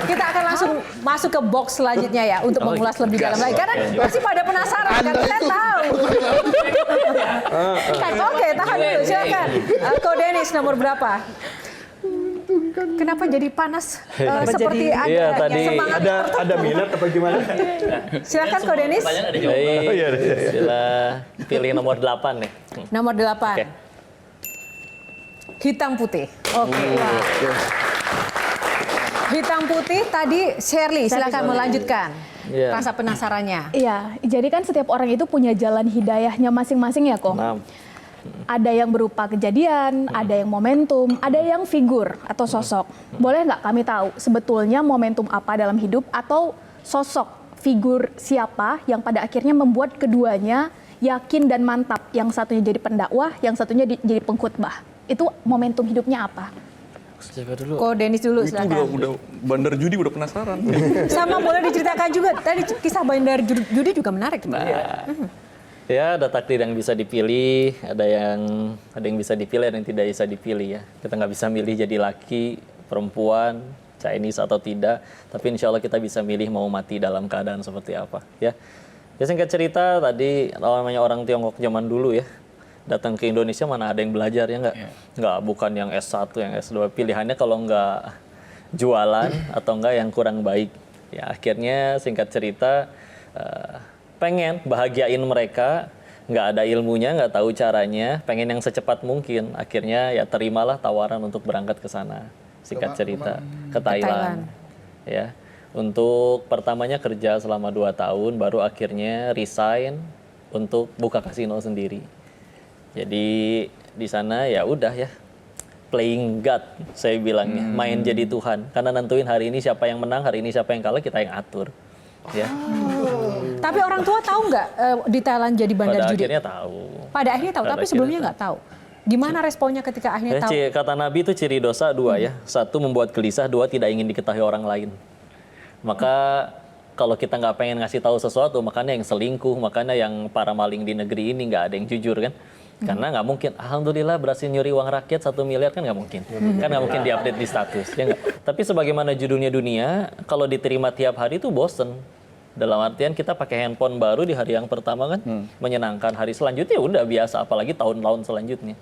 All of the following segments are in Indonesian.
kita akan langsung masuk ke box selanjutnya ya untuk mengulas lebih dalam lagi. Karena masih pada penasaran kan, saya tahu. Oke, tahan dulu, silakan. Ko Dennis nomor berapa? Kenapa jadi panas seperti ada Iya, tadi semangat? Ada minat apa gimana? Silakan Ko Dennis. Sila pilih nomor 8 nih. Nomor 8. Oke. Hitam putih. Oke. Hitam putih tadi Shirley, silakan melanjutkan Iya. rasa penasarannya. Iya, jadi kan setiap orang itu punya jalan hidayahnya masing-masing ya kok. Nah, Ada yang berupa kejadian, ada yang momentum, ada yang figur atau sosok. Boleh nggak kami tahu sebetulnya momentum apa dalam hidup atau sosok figur siapa yang pada akhirnya membuat keduanya yakin dan mantap. Yang satunya jadi pendakwah, yang satunya jadi pengkhotbah. Itu momentum hidupnya apa? siapa dulu? Ko Dennis dulu, Itu silakan. udah bandar judi udah penasaran. Sama boleh diceritakan juga. Tadi kisah bandar judi juga menarik. Ya, ada takdir yang bisa dipilih, ada yang bisa dipilih, ada yang tidak bisa dipilih ya. Kita nggak bisa milih jadi laki, perempuan, Chinese atau tidak. Tapi insya Allah kita bisa milih mau mati dalam keadaan seperti apa ya. Ya singkat cerita tadi namanya orang Tiongkok zaman dulu ya. Datang ke Indonesia mana ada yang belajar ya nggak? Nggak, bukan yang S1, yang S2. Pilihannya kalau nggak jualan atau nggak yang kurang baik. Ya akhirnya singkat cerita pengen bahagiain mereka, nggak ada ilmunya, nggak tahu caranya, pengen yang secepat mungkin. Akhirnya ya terimalah tawaran untuk berangkat ke sana. Singkat cerita ke Thailand. Ya, untuk pertamanya kerja selama 2 tahun, baru akhirnya resign untuk buka kasino sendiri. Jadi di sana ya udah ya playing God saya bilangnya, main jadi Tuhan. Karena nentuin hari ini siapa yang menang, hari ini siapa yang kalah kita yang atur. Ya. Tapi orang tua tahu nggak di Thailand jadi bandar Pada judi? akhirnya tahu. Pada akhirnya tahu, Pada tapi akhirnya sebelumnya nggak tahu. Gimana responnya ketika akhirnya tahu? Kata Nabi itu ciri dosa 2 ya. 1 membuat gelisah, 2 tidak ingin diketahui orang lain. Maka kalau kita nggak pengen ngasih tahu sesuatu, makanya yang selingkuh, makanya yang para maling di negeri ini nggak ada yang jujur kan. Karena nggak mungkin, alhamdulillah berhasil nyuri uang rakyat 1 miliar kan nggak mungkin. Kan nggak mungkin diupdate di status. Ya nggak? Tapi sebagaimana judulnya dunia, kalau diterima tiap hari itu bosen. Dalam artian kita pakai handphone baru di hari yang pertama kan menyenangkan, hari selanjutnya udah biasa, apalagi tahun-tahun selanjutnya.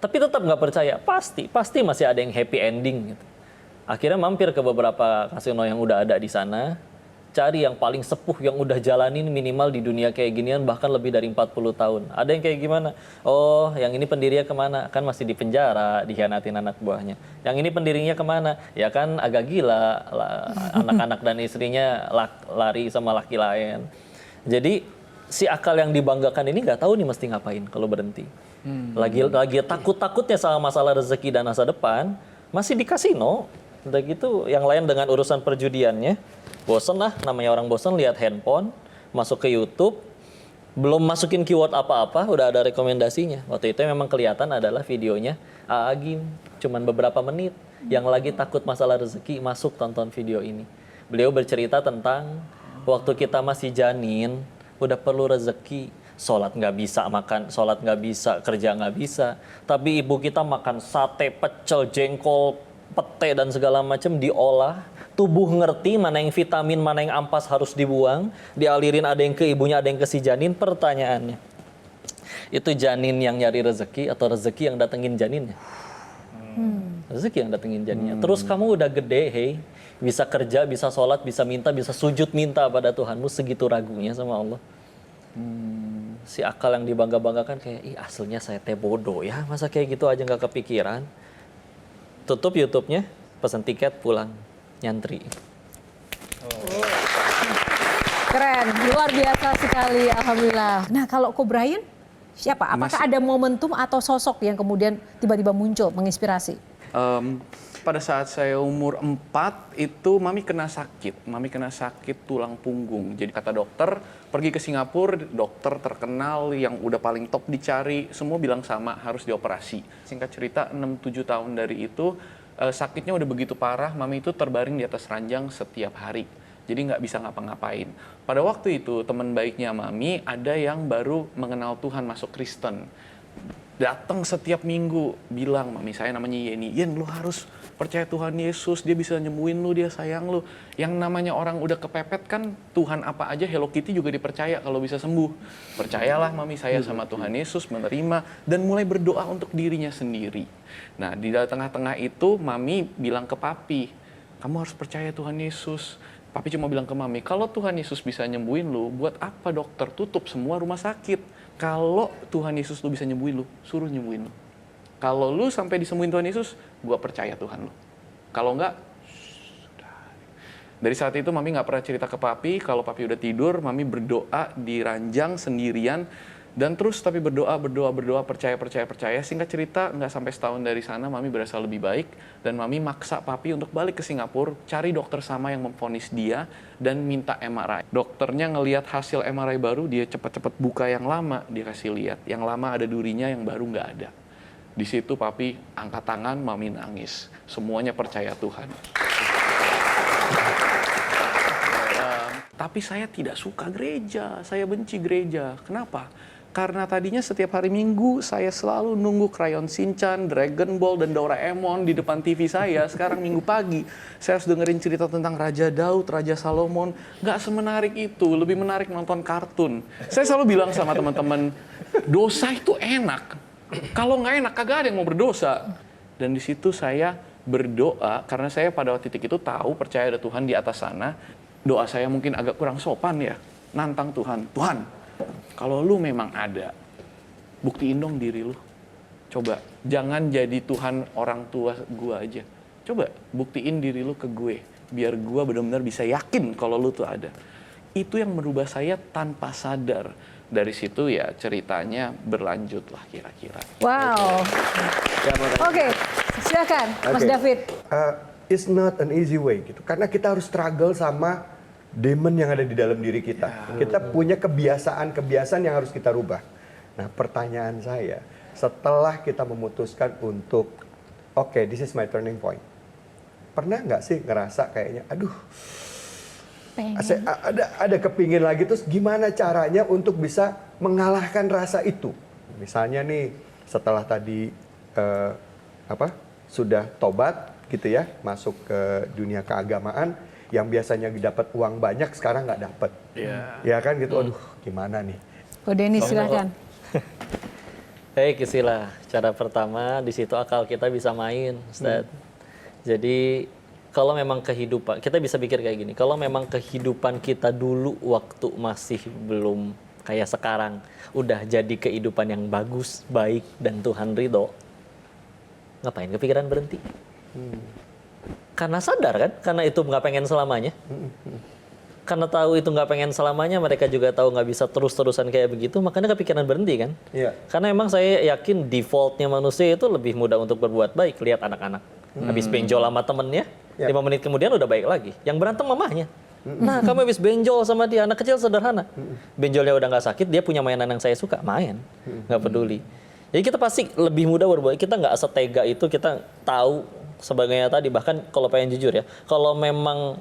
Tapi tetap nggak percaya, pasti masih ada yang happy ending gitu. Akhirnya mampir ke beberapa kasino yang udah ada di sana, cari yang paling sepuh yang udah jalanin minimal di dunia kayak ginian bahkan lebih dari 40 tahun. Ada yang kayak gimana? Oh, yang ini pendirinya kemana? Kan masih di penjara, dikhianatin anak buahnya. Yang ini pendirinya kemana? Ya kan agak gila, anak-anak dan istrinya lari sama laki lain. Jadi si akal yang dibanggakan ini nggak tahu nih mesti ngapain kalau berhenti. Lagi takut-takutnya sama masalah rezeki dan masa depan, masih di kasino. Udah gitu yang lain dengan urusan perjudiannya. Bosen lah, namanya orang bosen lihat handphone, masuk ke YouTube, belum masukin keyword apa-apa, udah ada rekomendasinya. Waktu itu memang kelihatan adalah videonya Agim, cuman beberapa menit. Yang lagi takut masalah rezeki, masuk tonton video ini. Beliau bercerita tentang waktu kita masih janin, udah perlu rezeki. Sholat nggak bisa, makan, sholat nggak bisa, kerja nggak bisa. Tapi ibu kita makan sate, pecel, jengkol, pete dan segala macam diolah. Tubuh ngerti mana yang vitamin, mana yang ampas harus dibuang, dialirin ada yang ke ibunya, ada yang ke si janin. Pertanyaannya, itu janin yang nyari rezeki atau rezeki yang datengin janinnya? Rezeki yang datengin janinnya. Terus kamu udah gede, hey, bisa kerja, bisa sholat, bisa minta, bisa sujud minta pada Tuhanmu, segitu ragunya sama Allah. Si akal yang dibangga-banggakan kayak, ih aslinya saya teh bodoh ya, masa kayak gitu aja nggak kepikiran. Tutup YouTube-nya, pesan tiket, pulang. Nyantri. Keren, luar biasa sekali, alhamdulillah. Nah kalau Ko Brian, siapa? Apakah ada momentum atau sosok yang kemudian tiba-tiba muncul, menginspirasi? Pada saat saya umur 4 itu mami kena sakit. Mami kena sakit tulang punggung. Jadi kata dokter, pergi ke Singapura, dokter terkenal yang udah paling top dicari, semua bilang sama, harus dioperasi. Singkat cerita 6-7 tahun dari itu, sakitnya udah begitu parah, mami itu terbaring di atas ranjang setiap hari. Jadi nggak bisa ngapa-ngapain. Pada waktu itu teman baiknya mami ada yang baru mengenal Tuhan, masuk Kristen. datang setiap minggu bilang, mami saya namanya Yeni, Yen lu harus percaya Tuhan Yesus, dia bisa nyembuhin lu, dia sayang lu. Yang namanya orang udah kepepet kan, Tuhan apa aja, Hello Kitty juga dipercaya kalau bisa sembuh. Percayalah mami saya sama Tuhan Yesus, menerima dan mulai berdoa untuk dirinya sendiri. Nah di tengah-tengah itu mami bilang ke papi, kamu harus percaya Tuhan Yesus. Papi cuma bilang ke mami, kalau Tuhan Yesus bisa nyembuhin lu, buat apa dokter tutup semua rumah sakit? Kalau Tuhan Yesus lu bisa nyembuhin lu, suruh nyembuhin lu. Kalau lu sampai disembuhin Tuhan Yesus, gua percaya Tuhan lu. Kalau enggak, sudah. Dari saat itu mami nggak pernah cerita ke papi. Kalau papi udah tidur, mami berdoa di ranjang sendirian. Dan terus tapi berdoa, percaya. Singkat cerita, nggak sampai setahun dari sana, mami berasa lebih baik. Dan mami maksa papi untuk balik ke Singapura, cari dokter sama yang memvonis dia, dan minta MRI. Dokternya ngelihat hasil MRI baru, dia cepat-cepat buka yang lama, dia kasih lihat. Yang lama ada durinya, yang baru nggak ada. Di situ papi angkat tangan, mami nangis. Semuanya percaya Tuhan. Tapi saya tidak suka gereja, saya benci gereja. Kenapa? Karena tadinya setiap hari Minggu saya selalu nunggu Crayon Shinchan, Dragon Ball, dan Doraemon di depan TV saya. Sekarang Minggu pagi, saya harus dengerin cerita tentang Raja Daud, Raja Salomon. Nggak semenarik itu, lebih menarik nonton kartun. Saya selalu bilang sama teman-teman, dosa itu enak. Kalau nggak enak, kagak ada yang mau berdosa. Dan di situ saya berdoa, karena saya pada titik itu tahu, percaya ada Tuhan di atas sana. Doa saya mungkin agak kurang sopan ya. Nantang Tuhan, Tuhan, kalau lu memang ada, buktiin dong diri lu. Coba, jangan jadi Tuhan orang tua gua aja. Coba, buktiin diri lu ke gue. Biar gua benar-benar bisa yakin kalau lu tuh ada. Itu yang merubah saya tanpa sadar. Dari situ ya ceritanya berlanjut lah kira-kira. Wow. Oke, silakan Mas Oke. David. It's not an easy way gitu. Karena kita harus struggle sama demon yang ada di dalam diri kita. Kita punya kebiasaan yang harus kita rubah. Nah, pertanyaan saya, setelah kita memutuskan untuk oke, this is my turning point. Pernah nggak sih ngerasa kayaknya, aduh, ada kepingin lagi, terus gimana caranya untuk bisa mengalahkan rasa itu? Misalnya nih, setelah tadi sudah tobat gitu ya, masuk ke dunia keagamaan, yang biasanya dapat uang banyak sekarang nggak dapat, ya kan gitu. Aduh, gimana nih? Ko Denny silakan. Istilah cara pertama di situ akal kita bisa main, Ustaz. Jadi kalau memang kehidupan kita bisa pikir kayak gini, kalau memang kehidupan kita dulu waktu masih belum kayak sekarang udah jadi kehidupan yang bagus, baik dan Tuhan ridho, ngapain kepikiran berhenti? Karena sadar kan, karena itu nggak pengen selamanya. Karena tahu itu nggak pengen selamanya, mereka juga tahu nggak bisa terus-terusan kayak begitu, makanya kepikiran berhenti kan. Iya. Karena emang saya yakin defaultnya manusia itu lebih mudah untuk berbuat baik. Lihat anak-anak, habis benjol sama temennya, 5 menit kemudian udah baik lagi. Yang berantem mamahnya. Nah, kamu habis benjol sama dia, anak kecil sederhana. Benjolnya udah nggak sakit, dia punya mainan yang saya suka, main. Nggak peduli. Jadi kita pasti lebih mudah berbuat, kita nggak setega itu, kita tahu sebagainya tadi. Bahkan kalau pengen jujur ya, kalau memang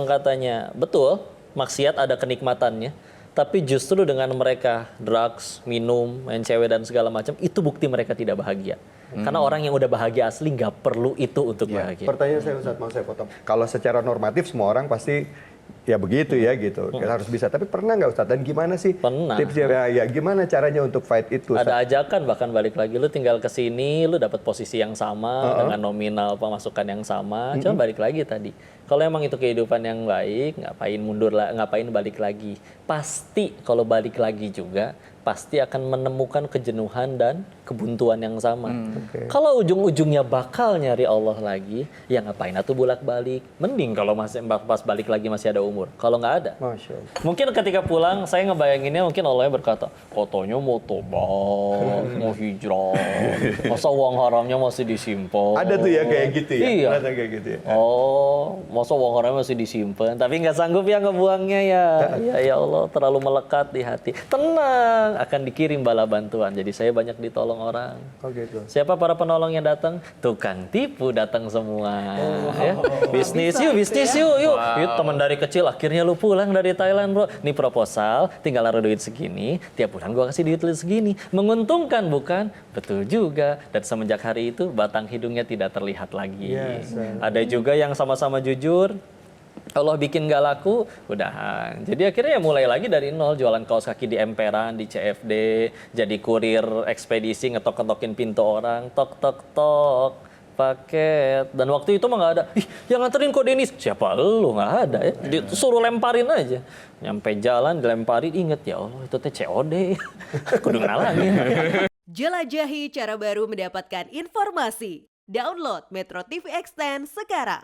katanya betul maksiat ada kenikmatannya, tapi justru dengan mereka drugs, minum, main cewek dan segala macam, itu bukti mereka tidak bahagia. Karena orang yang udah bahagia asli nggak perlu itu untuk bahagia. Pertanyaan saya, Ustaz, mau saya potong. Kalau secara normatif semua orang pasti ya begitu ya gitu, kita harus bisa. Tapi pernah nggak, Ustaz? Dan gimana sih Pernah. tipsnya? Ya gimana caranya untuk fight itu, Ustaz? Ada ajakan bahkan balik lagi, lu tinggal ke sini, lu dapat posisi yang sama dengan nominal pemasukan yang sama, coba balik lagi tadi. Kalau emang itu kehidupan yang baik, ngapain mundur lah, ngapain balik lagi? Pasti kalau balik lagi juga pasti akan menemukan kejenuhan dan kebuntuan yang sama. Kalau ujung-ujungnya bakal nyari Allah lagi, ya ngapain atuh bolak-balik? Mending kalau masih pas balik lagi masih ada umur. Kalau nggak ada, Masya Allah. mungkin ketika pulang saya ngebayanginnya mungkin Allahnya berkata, katanya mau tobat, mau hijrah, masa uang haramnya masih disimpan. Ada tuh ya kayak gitu ya? Iya. Ada kayak gitu ya? Oh, masa uang haramnya masih disimpan, tapi nggak sanggup ya ngebuangnya ya. Ya Allah, terlalu melekat di hati. Tenang, orang akan dikirim bala bantuan. Jadi saya banyak ditolong orang. Oh gitu. Siapa para penolong yang datang? Tukang tipu datang semua. Ya. Bisnis yuk, bisnis yuk. Yuk teman dari kecil akhirnya lu pulang dari Thailand, bro. Nih proposal, tinggal naruh duit segini, tiap bulan gua kasih duit lu segini. Menguntungkan bukan? Betul juga. Dan semenjak hari itu batang hidungnya tidak terlihat lagi. Yes, Ada juga yang sama-sama jujur. Allah bikin gak laku, udahan. Jadi akhirnya ya mulai lagi dari nol, jualan kaos kaki di emperan, di CFD, jadi kurir ekspedisi, ngetok-ngetokin pintu orang, tok-tok-tok, paket. Dan waktu itu mah nggak ada, ih yang nganterin kok Denis, siapa lu, nggak ada ya. Disuruh lemparin aja. Nyampe jalan, dilemparin, inget ya Allah itu teh COD, kudu ngalangin. Jelajahi cara baru mendapatkan informasi. Download Metro TV Extend sekarang.